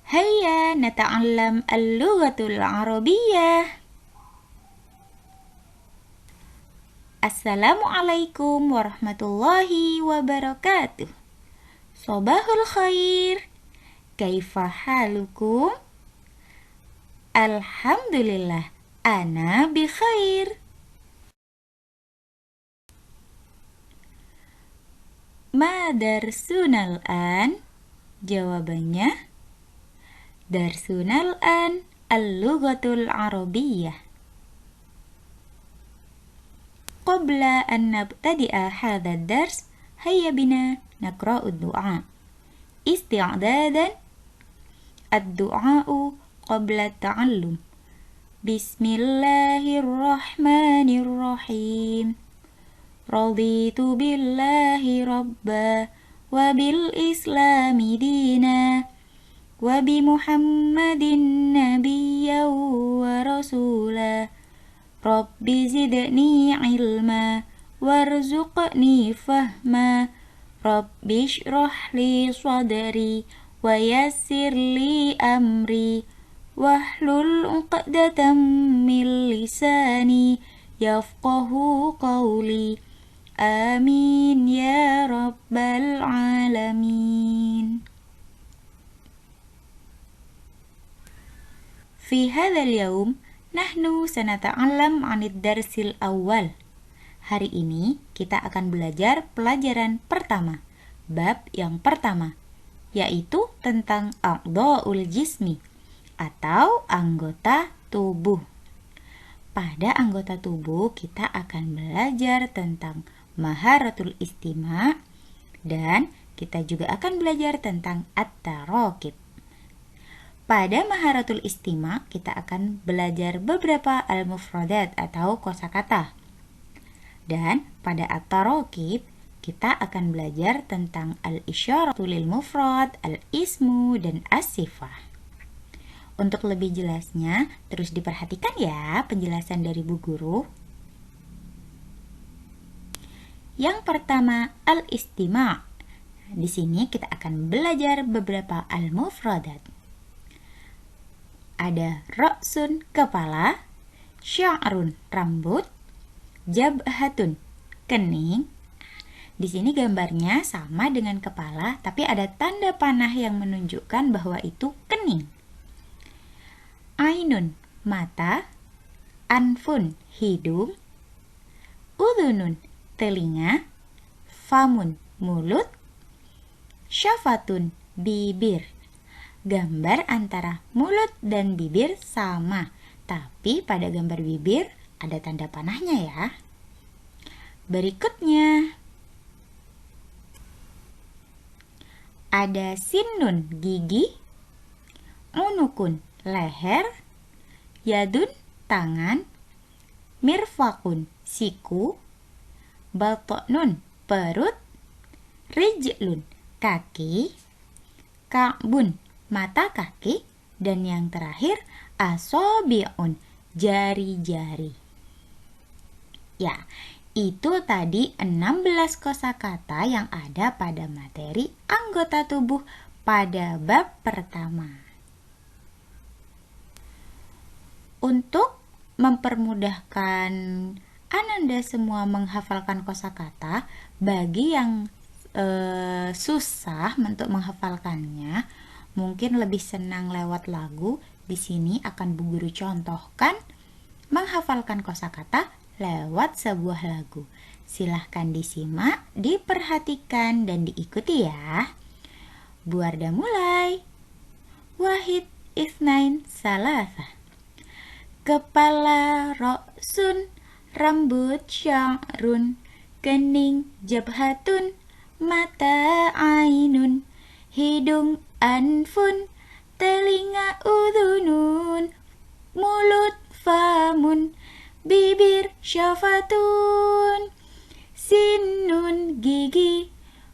هيا نتعلم اللغة العربية. السلام عليكم ورحمة الله وبركاته. صباح الخير. كيف حالكم؟ الحمد لله أنا بخير. ما درسنا الآن؟ Jawabannya, darsuna al-an al-lughatul arabiyyah. Qabla an nabtadi'a hadha ad-dars, hayya bina naqra'u ad-du'a. Isti'dadan ad-du'a'u qabla at-ta'allum. Bismillahirrahmanirrahim. Raditu billahi rabba wa bil islami dina wa bi Muhammadin nabiyyan wa rasula. Rabbi zidni ilma warzuqni fahma. Rabbi shrah li sadri wa yassir li amri wahlul 'uqdatam min lisani yafqahu qawli. Amin ya rabbal alamin. Fi hadzal yaum nahnu sanata'allam 'anid darsil awal. Hari ini kita akan belajar pelajaran pertama, bab yang pertama, yaitu tentang a'dha'ul jismi atau anggota tubuh. Pada anggota tubuh kita akan belajar tentang maharatul istima' dan kita juga akan belajar tentang at-tarakib. Pada maharatul istima' kita akan belajar beberapa al-mufradat atau kosakata. Dan pada at-tarakib kita akan belajar tentang al-isyaratu lil mufrad, al-ismu, dan as-sifah. Untuk lebih jelasnya, terus diperhatikan ya penjelasan dari Bu Guru. Yang pertama, al-istima'. Di sini kita akan belajar beberapa al-mufradat. Ada ra'sun, kepala, sya'run, rambut, jabhatun, kening. Di sini gambarnya sama dengan kepala, tapi ada tanda panah yang menunjukkan bahwa itu kening. Ainun, mata, anfun, hidung, udhunun, telinga, famun, mulut, syafatun, bibir. Gambar antara mulut dan bibir sama, tapi pada gambar bibir ada tanda panahnya ya. Berikutnya ada sinnun, gigi, unukun, leher, yadun, tangan, mirfakun, siku, batnun, perut, rijlun, kaki, ka'bun, mata kaki, dan yang terakhir asabi'un, jari-jari. Ya, itu tadi 16 kosakata yang ada pada materi anggota tubuh pada bab pertama. Untuk mempermudahkan Ananda semua menghafalkan kosakata, bagi yang susah untuk menghafalkannya, mungkin lebih senang lewat lagu. Di sini akan Bu Guru contohkan menghafalkan kosakata lewat sebuah lagu. Silahkan disimak, diperhatikan, dan diikuti ya. Bu Arda mulai. Wahid, itsnain, salasa. Kepala, ra'sun, rambut, sya'run, kening, jabhatun, mata, ainun, hidung, anfun, telinga, udhunun, mulut, famun, bibir, syafatun, sinnun, gigi,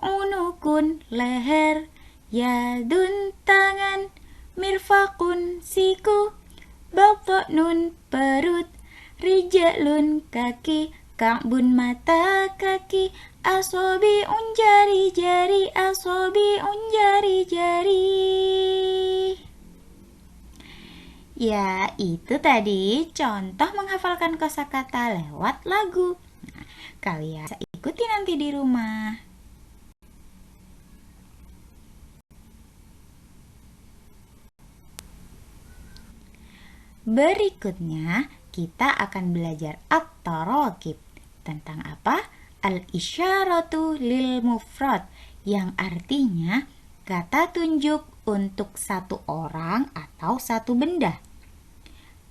unukun, leher, yadun, tangan, mirfakun, siku, batnun, perut, rijlun, kaki, ka'bun, mata, kaki, asabi'un, jari-jari, asabi'un, jari-jari. Ya, itu tadi contoh menghafalkan kosakata lewat lagu. Nah, kalian bisa ikuti nanti di rumah. Berikutnya, kita akan belajar at-tarakib. Tentang apa? Al-isyaratu lil mufrad, yang artinya kata tunjuk untuk satu orang atau satu benda.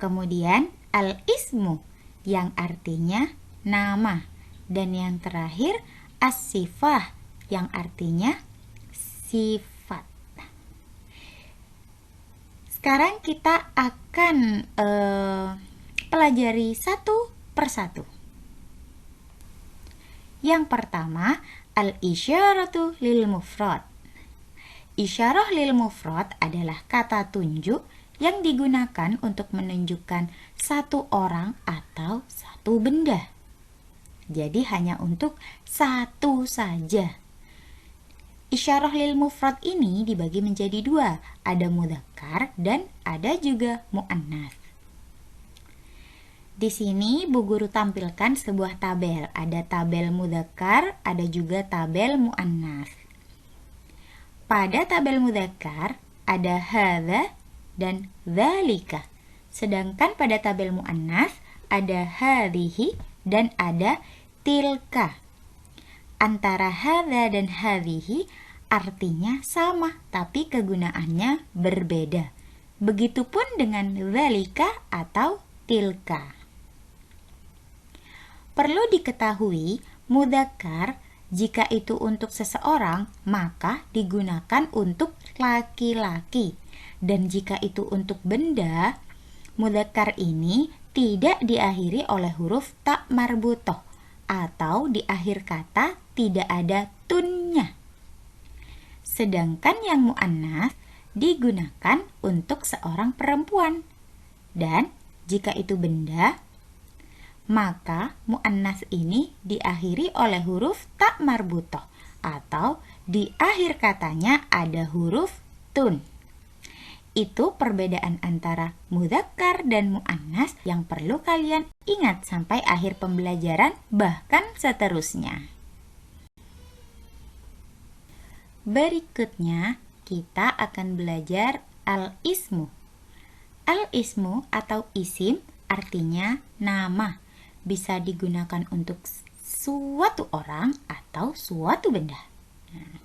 Kemudian al-ismu, yang artinya nama. Dan yang terakhir as-sifah, yang artinya sifat. Sekarang kita akan pelajari satu persatu. Yang pertama, al-isyaratu lil mufrad. Isyarah lil mufrad adalah kata tunjuk yang digunakan untuk menunjukkan satu orang atau satu benda. Jadi hanya untuk satu saja. Isyarah lil mufrad ini dibagi menjadi dua, ada mudzakkar dan ada juga mu'annas. Di sini Bu Guru tampilkan sebuah tabel, ada tabel mudzakkar, ada juga tabel mu'annas. Pada tabel mudzakkar ada hadza dan dzalika. Sedangkan pada tabel mu'annas ada hadhihi dan ada tilka. Antara hadza dan hadhihi artinya sama, tapi kegunaannya berbeda. Begitupun dengan dzalika atau tilka. Perlu diketahui, mudzakkar jika itu untuk seseorang, maka digunakan untuk laki-laki. Dan jika itu untuk benda, mudzakkar ini tidak diakhiri oleh huruf ta marbutoh atau di akhir kata tidak ada tunnya. Sedangkan yang mu'annas digunakan untuk seorang perempuan. Dan jika itu benda, maka mu'annas ini diakhiri oleh huruf ta marbutoh atau di akhir katanya ada huruf tun. Itu perbedaan antara mudzakkar dan mu'annas yang perlu kalian ingat sampai akhir pembelajaran, bahkan seterusnya. Berikutnya, kita akan belajar al-ismu. Al-ismu atau isim artinya nama. Bisa digunakan untuk suatu orang atau suatu benda. Nah,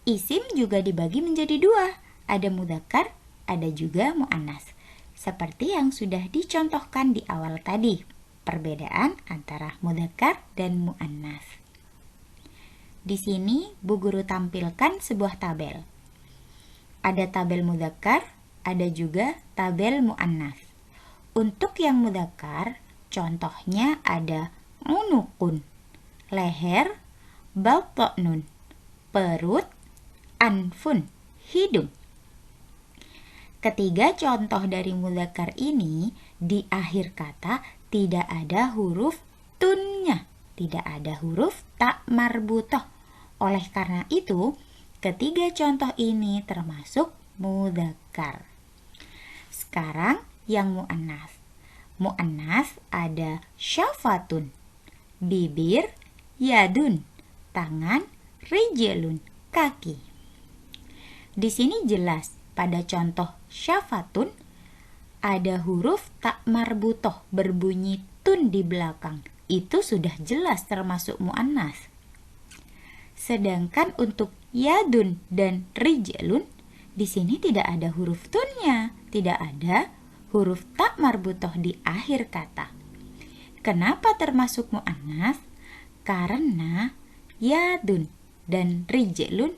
isim juga dibagi menjadi dua, ada mudzakkar, ada juga mu'annas. Seperti yang sudah dicontohkan di awal tadi, perbedaan antara mudzakkar dan mu'annas. Di sini Bu Guru tampilkan sebuah tabel. Ada tabel mudzakkar, ada juga tabel mu'annas. Untuk yang mudzakkar, contohnya ada unukun, leher, batnun, perut, anfun, hidung. Ketiga contoh dari mudzakkar ini di akhir kata tidak ada huruf tunnya, tidak ada huruf ta marbutoh. Oleh karena itu, ketiga contoh ini termasuk mudzakkar. Sekarang yang mu'annas. Mu'annas ada syafatun, bibir, yadun, tangan, rijlun, kaki. Di sini jelas pada contoh syafatun ada huruf ta marbutoh berbunyi tun di belakang. Itu sudah jelas termasuk mu'annas. Sedangkan untuk yadun dan rijlun di sini tidak ada huruf tunnya, tidak ada huruf ta marbutoh di akhir kata. Kenapa termasuk mu'annas? Karena yadun dan rijlun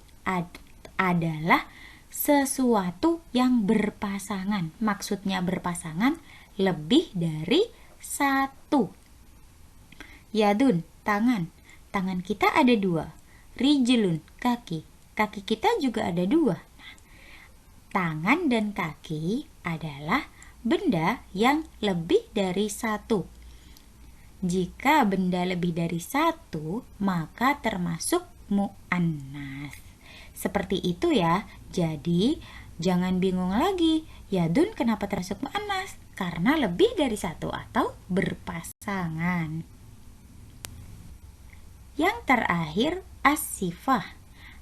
adalah sesuatu yang berpasangan. Maksudnya berpasangan lebih dari satu. Yadun, tangan. Tangan kita ada dua. Rijlun, kaki. Kaki kita juga ada dua. Tangan dan kaki adalah benda yang lebih dari satu. Jika benda lebih dari satu, maka termasuk mu'annas. Seperti itu ya. Jadi Jangan bingung lagi, yadun kenapa termasuk mu'annas? Karena lebih dari satu atau berpasangan. Yang terakhir, as-sifah.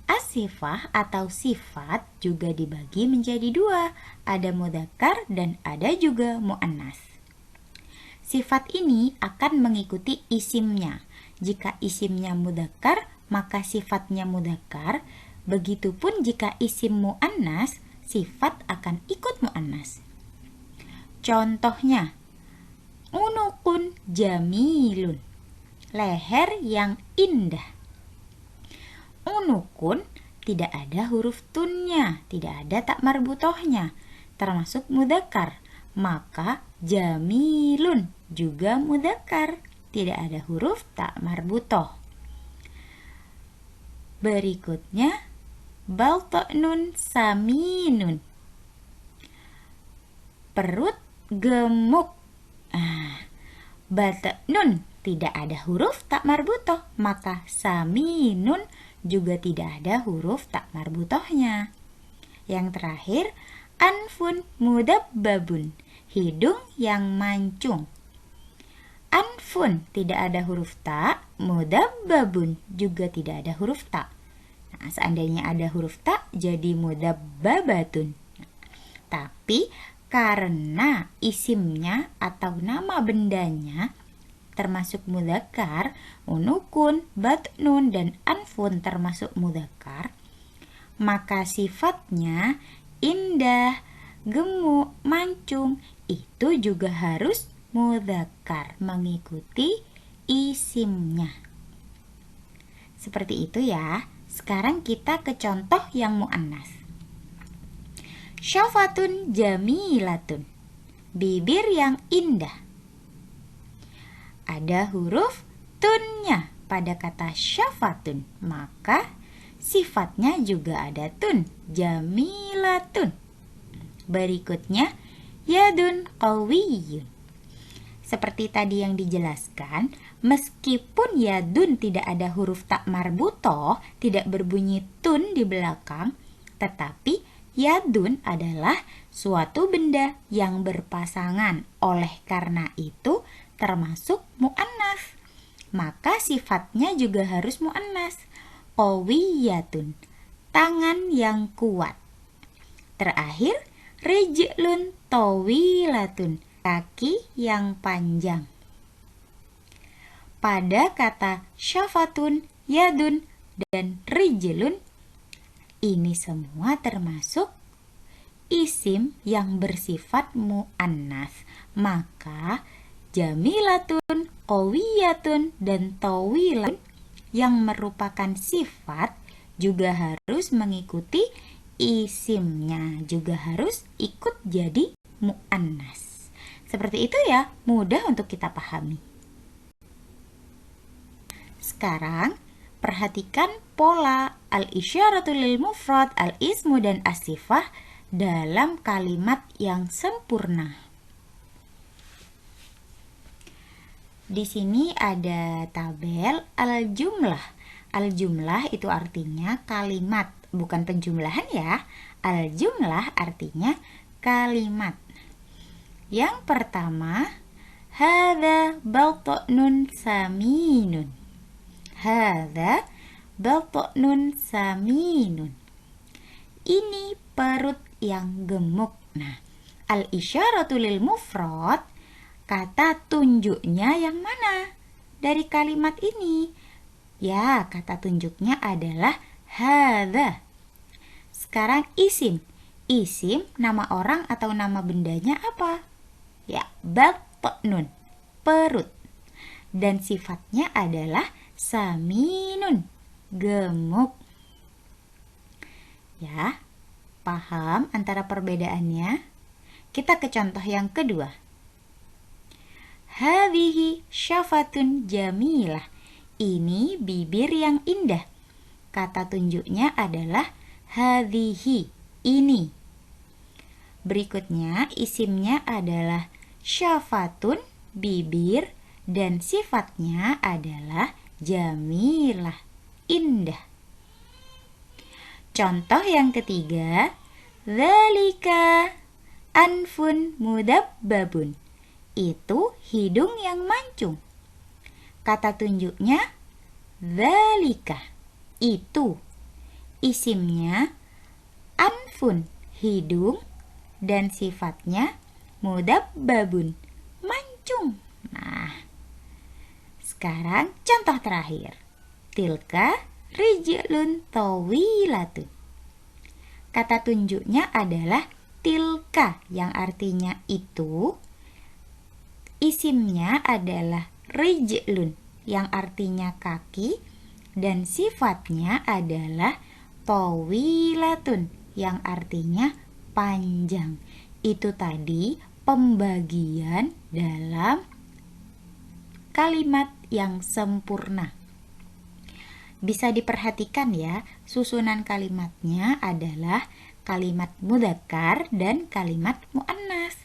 As-sifah atau sifat juga dibagi menjadi dua, ada mudzakkar dan ada juga mu'annas. Sifat ini akan mengikuti isimnya. Jika isimnya mudzakkar, maka sifatnya mudzakkar. Begitupun jika isim mu'annas, sifat akan ikut mu'annas. Contohnya, unukun jamilun, leher yang indah. Unukun tidak ada huruf tunnya, tidak ada tak marbutohnya, termasuk mudzakkar. Maka jamilun juga mudzakkar, tidak ada huruf tak marbutoh. Berikutnya, balta'nun saminun, perut gemuk. Bata'nun tidak ada huruf tak marbutoh, maka saminun juga tidak ada huruf tak marbutohnya. Yang terakhir, anfun mudabbabun, hidung yang mancung. Anfun tidak ada huruf ta, mudabbabun juga tidak ada huruf ta. Nah, seandainya ada huruf ta jadi mudabbabatun. Tapi karena isimnya atau nama bendanya termasuk mudzakkar, unukun, batnun, dan anfun termasuk mudzakkar, maka sifatnya indah, gemuk, mancung itu juga harus mudzakkar mengikuti isimnya. Seperti itu ya. Sekarang kita ke contoh yang mu'annas. Syafatun jamilatun, bibir yang indah. Ada huruf tunnya pada kata syafatun, maka sifatnya juga ada tun, jamilatun. Berikutnya, yadun qawiyun. Seperti tadi yang dijelaskan, meskipun yadun tidak ada huruf tak marbutoh, tidak berbunyi tun di belakang, tetapi yadun adalah suatu benda yang berpasangan. Oleh karena itu, termasuk mu'annas. Maka sifatnya juga harus mu'annas. Qawiyatun, tangan yang kuat. Terakhir, rijlun tawilatun, kaki yang panjang. Pada kata syafatun, yadun, dan rijlun, ini semua termasuk isim yang bersifat mu'annas. Maka jamilatun, qawiyatun, dan tawilatun yang merupakan sifat juga harus mengikuti isimnya, juga harus ikut jadi mu'annas. Seperti itu ya, mudah untuk kita pahami. Sekarang perhatikan pola al-isyaratu lil mufrad, al-ismu, dan as-sifah dalam kalimat yang sempurna. Di sini ada tabel al-jumlah. Al-jumlah itu artinya kalimat, bukan penjumlahan ya. Al-jumlah artinya kalimat. Yang pertama, hadza balta'nun saminun. Hadza balta'nun saminun. Ini perut yang gemuk. Nah, al-isyaratu lil mufrad, kata tunjuknya yang mana dari kalimat ini? Ya, kata tunjuknya adalah hadza. Sekarang isim. Isim, nama orang atau nama bendanya apa? Ya, batnun, perut. Dan sifatnya adalah saminun, gemuk. Ya, paham antara perbedaannya? Kita ke contoh yang kedua. Hadhihi syafatun jamilah. Ini bibir yang indah. Kata tunjuknya adalah hadhihi, ini. Berikutnya isimnya adalah syafatun, bibir, dan sifatnya adalah jamilah, indah. Contoh yang ketiga, Dzalika anfun mudabbabun. Itu hidung yang mancung. Kata tunjuknya dzalika, itu. Isimnya anfun, hidung, dan sifatnya mudabbabun, mancung. Nah, sekarang contoh terakhir. Tilka rijlun tawilatun. Kata tunjuknya adalah tilka yang artinya itu. Isimnya adalah rijlun yang artinya kaki. Dan sifatnya adalah tawilatun yang artinya panjang. Itu tadi pembagian dalam kalimat yang sempurna. Bisa diperhatikan ya, susunan kalimatnya adalah kalimat mudzakkar dan kalimat muannas.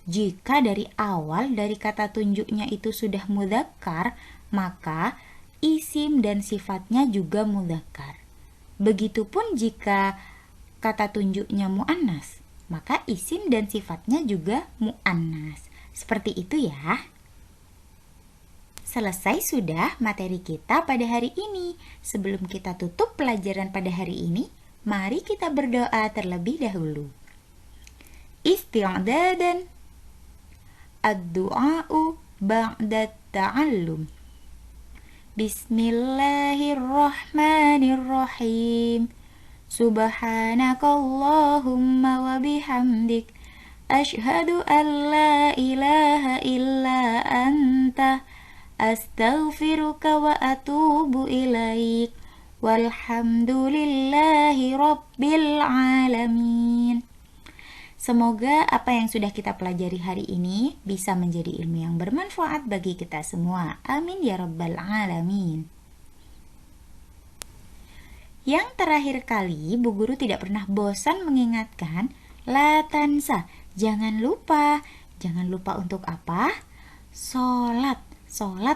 Jika dari awal dari kata tunjuknya itu sudah mudzakkar, maka isim dan sifatnya juga mudzakkar. Begitupun jika kata tunjuknya muannas, maka isim dan sifatnya juga muannas. Seperti itu ya. Selesai sudah materi kita pada hari ini. Sebelum kita tutup pelajaran pada hari ini, mari kita berdoa terlebih dahulu. Isti'dadan. Ad-du'a'u ba'da ta'allum. Bismillahirrahmanirrahim. Subhanakallahumma wa bihamdik. Ashhadu an la ilaha illa anta. Astaghfiruka wa atubu ilaik. Walhamdulillahi rabbil alamin. Semoga apa yang sudah kita pelajari hari ini bisa menjadi ilmu yang bermanfaat bagi kita semua. Amin ya rabbal alamin. Yang terakhir kali, Bu Guru tidak pernah bosan mengingatkan, la tansa, jangan lupa. Jangan lupa untuk apa? Sholat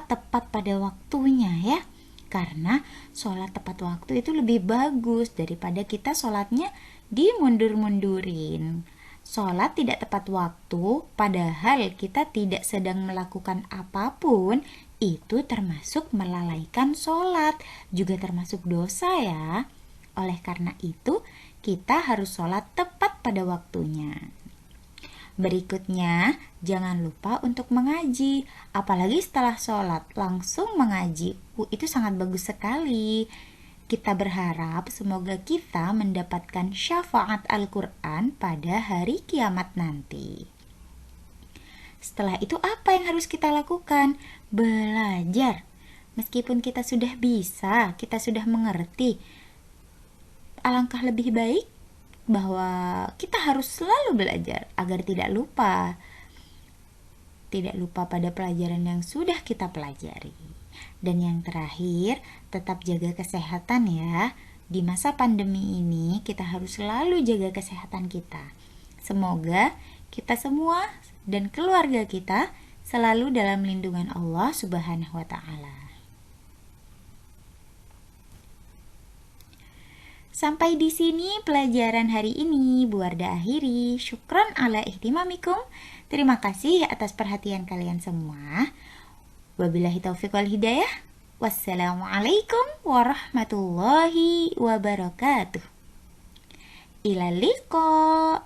tepat pada waktunya ya. Karena sholat tepat waktu itu lebih bagus daripada kita sholatnya dimundur-mundurin. Sholat tidak tepat waktu, padahal kita tidak sedang melakukan apapun, itu termasuk melalaikan sholat, juga termasuk dosa ya. Oleh karena itu, kita harus sholat tepat pada waktunya. Berikutnya, jangan lupa untuk mengaji. Apalagi setelah sholat, langsung mengaji. Itu sangat bagus sekali. Kita berharap semoga kita mendapatkan syafaat Al-Quran pada hari kiamat nanti. Setelah itu apa yang harus kita lakukan? Belajar. Meskipun kita sudah bisa, kita sudah mengerti, alangkah lebih baik bahwa kita harus selalu belajar agar tidak lupa. Tidak lupa pada pelajaran yang sudah kita pelajari. Dan yang terakhir, tetap jaga kesehatan ya. Di masa pandemi ini, kita harus selalu jaga kesehatan kita. Semoga kita semua dan keluarga kita selalu dalam lindungan Allah Subhanahu wa Ta'ala. Sampai di sini pelajaran hari ini Bu Wardah akhiri. Syukron ala ihtimamikum. Terima kasih atas perhatian kalian semua. Wabillahi taufiq wal hidayah. Wassalamualaikum warahmatullahi wabarakatuh. Ila liqa.